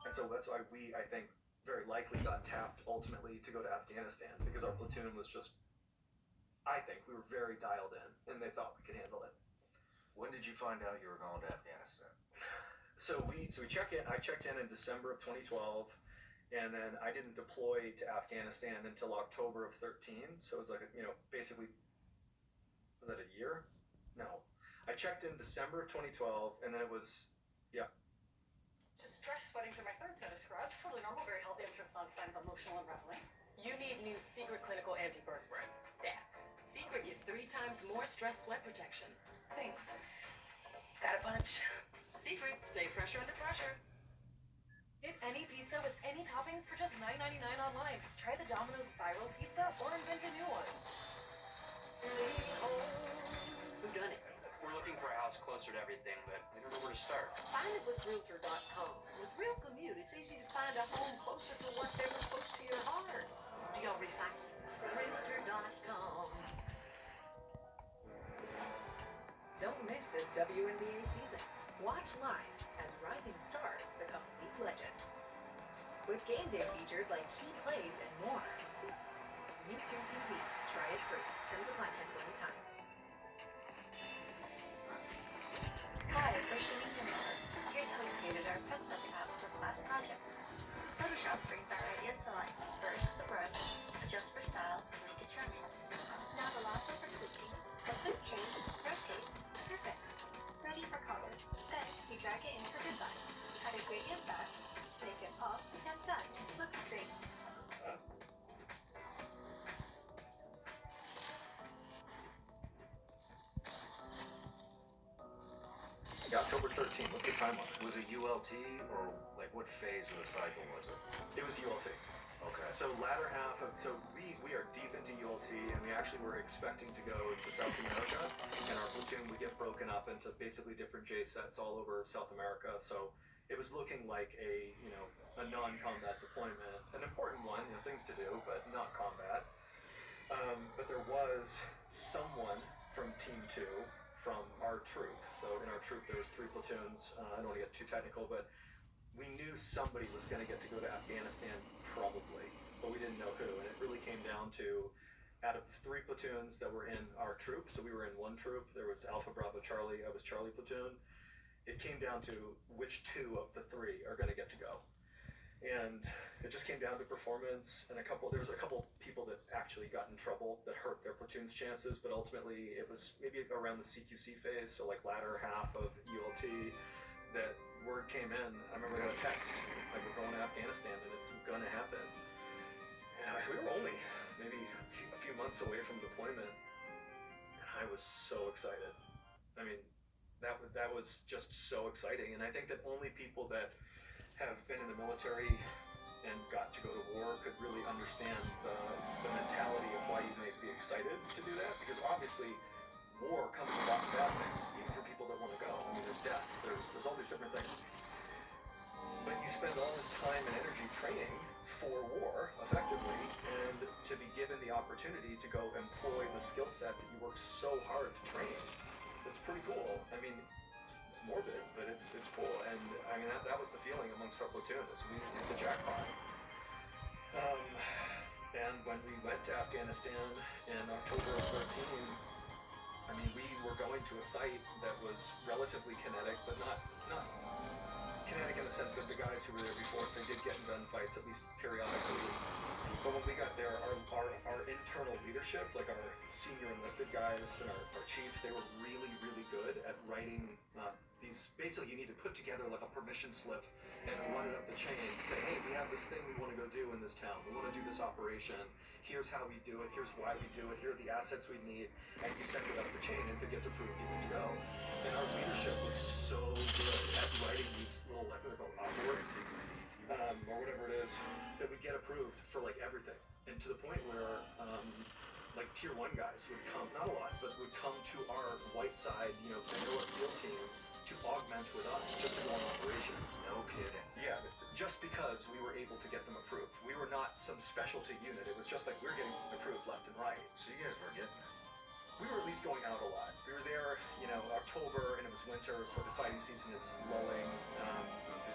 And so that's why we, I think, very likely got tapped ultimately to go to Afghanistan because our platoon was just, I think, we were very dialed in and they thought we could handle it. When did you find out you were going to Afghanistan? So we check in. I checked in December of 2012, and then I didn't deploy to Afghanistan until October of 13. So it was like basically, was that a year? No, I checked in December of 2012, and then it was Just stress sweating through my third set of scrubs. Totally normal, very healthy. I'm sure it's not a sign of emotional unraveling. You need new Secret Clinical Antiperspirant. STAT. Secret gives 3 times more stress sweat protection. Thanks. Got a bunch. Secret, stay fresher under pressure. Get any pizza with any toppings for just $9.99 online. Try the Domino's Viral Pizza or invent a new one. Who done it? We're looking for a house closer to everything, but we don't know where to start. Find it with Realtor.com. With Real Commute, it's easy to find a home closer to whatever's close to your heart. Do y'all recycle? Realtor.com. Don't miss this WNBA season. Watch live as rising stars become league legends. With game day features like key plays and more. YouTube TV. Try it free. Terms apply. Cancel anytime. Hi, we're Shanika Miller. Here's how we created our President's Cup for class project. Photoshop brings our ideas to life. First, the brush, adjust for style, and make it charming. Now the lasso for tweaking. A quick change, rotate, perfect. Ready for color. Then you drag it in for design. Add a gradient back to make it pop, and done. Looks great. October 13th. What's the timeline? Was it ULT or like what phase of the cycle was it? It was ULT. Okay. So latter half of we are deep into ULT, and we actually were expecting to go to South America, and our platoon would get broken up into basically different J sets all over South America. So it was looking like a non-combat deployment, an important one, things to do, but not combat. But there was someone from Team 2 from our troop. So in our troop there was 3 platoons. I don't want to get too technical, but we knew somebody was going to get to go to Afghanistan probably, but we didn't know who. And it really came down to, out of the 3 platoons that were in our troop, so we were in one troop, there was Alpha Bravo Charlie, I was Charlie platoon. It came down to which 2 of the 3 are going to get to go. And it just came down to performance, and there was a couple people that actually got in trouble that hurt their platoon's chances, but ultimately it was maybe around the CQC phase, so like latter half of ULT, that word came in. I remember I got a text, like, we're going to Afghanistan and it's gonna happen. And we were only maybe a few months away from deployment, and I was so excited. I mean, that was just so exciting, and I think that only people that have been in the military and got to go to war could really understand the mentality of why you may be excited to do that, because obviously war comes with lots of bad things, even for people that want to go. I mean, there's death, there's all these different things. But you spend all this time and energy training for war, effectively, and to be given the opportunity to go employ the skill set that you worked so hard to train, it's pretty cool. I mean, it's morbid, but it's cool. And I mean, that was the feeling amongst our platoon, is we hit the jackpot. And when we went to Afghanistan in October of 13, I mean, we were going to a site that was relatively kinetic, but not kinetic in the sense that the guys who were there before, they did get in gunfights, at least periodically. But when we got there, our internal leadership, like our senior enlisted guys and our chief, they were really, really good at writing these. Basically, you need to put together like a permission slip and run it up the chain. Say, hey, we have this thing we want to go do in this town. We want to do this operation. Here's how we do it. Here's why we do it. Here are the assets we need. And you send it up the chain, and if it gets approved, you can go. And our leadership was so good at writing these little, like, they're called boards, or whatever it is, that would get approved for like everything. And to the point where like tier 1 guys would come, not a lot, but would come to our white side, vanilla SEAL team to augment with us just to go on operations. No kidding. Yeah, just because we were able to get them approved. We were not some specialty unit. It was just like we're getting approved left and right. So you guys were getting it. We were at least going out a lot. We were there, October, and it was winter, so the fighting season is lulling.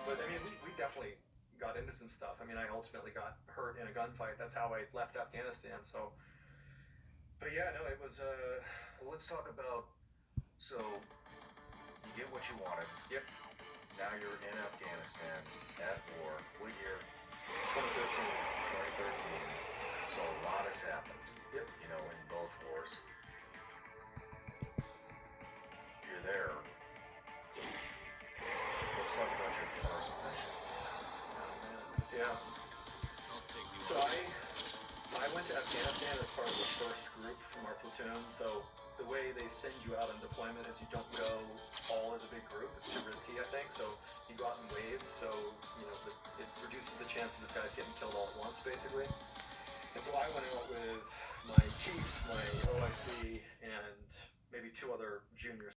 But I mean, we definitely got into some stuff. I mean, I ultimately got hurt in a gunfight. That's how I left Afghanistan. So, but yeah, no, it was. Well, let's talk about, so you get what you wanted. Yep. Now you're in Afghanistan at war. What year? 2013. 2013. So a lot has happened. Yep. You know, in both wars. You're there. Let's talk about your first mission. Yeah. So I went to Afghanistan as part of the first group from our platoon. So the way they send you out on deployment is you don't go all as a big group. It's too risky, I think. So you go out in waves. So it reduces the chances of guys getting killed all at once, basically. And so I went out with my chief, my OIC, and maybe 2 other junior